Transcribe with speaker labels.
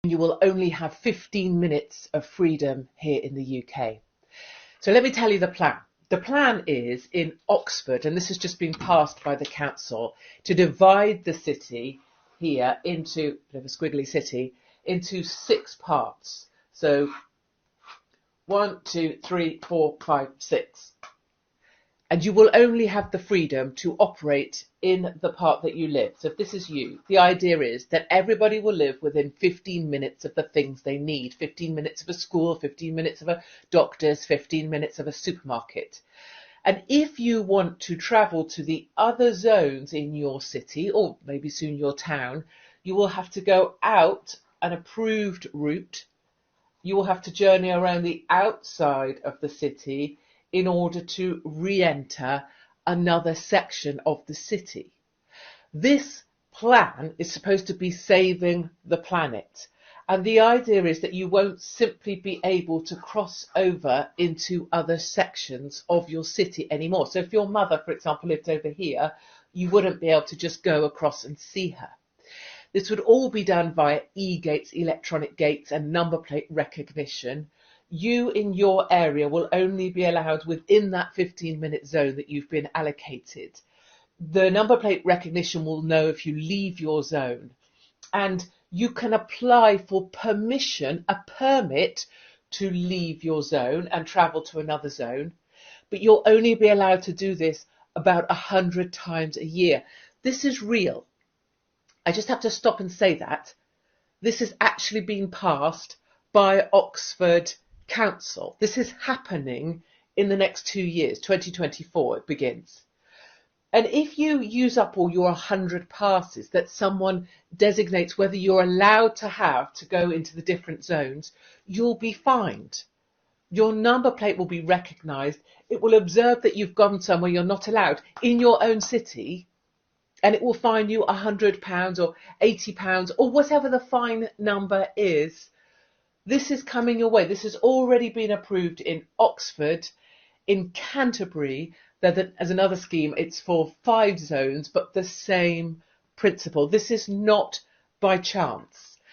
Speaker 1: You will only have 15 minutes of freedom here in the UK. So let me tell you the plan. The plan is in Oxford, and this has just been passed by the council, to divide the city here into, a bit of a squiggly city, into 6 parts. So 1, 2, 3, 4, 5, 6. And you will only have the freedom to operate in the part that you live. So if this is you, the idea is that everybody will live within 15 minutes of the things they need. 15 minutes of a school, 15 minutes of a doctor's, 15 minutes of a supermarket. And if you want to travel to the other zones in your city, or maybe soon your town, you will have to go out an approved route. You will have to journey around the outside of the city in order to re-enter another section of the city. This plan is supposed to be saving the planet. And the idea is that you won't simply be able to cross over into other sections of your city anymore. So if your mother, for example, lived over here, you wouldn't be able to just go across and see her. This would all be done via e-gates, electronic gates, and number plate recognition. You in your area will only be allowed within that 15-minute zone that you've been allocated. The number plate recognition will know if you leave your zone, and you can apply for permission, a permit to leave your zone and travel to another zone, but you'll only be allowed to do this about 100 times a year. This is real. I just have to stop and say that. This has actually been passed by Oxford Council. This is happening in the next 2 years, 2024 it begins. And if you use up all your 100 passes that someone designates whether you're allowed to have to go into the different zones, you'll be fined. Your number plate will be recognised. It will observe that you've gone somewhere you're not allowed in your own city, and it will fine you £100 or £80 or whatever the fine number is. This is coming your way. This has already been approved in Oxford, in Canterbury. As another scheme, it's for 5 zones, but the same principle. This is not by chance.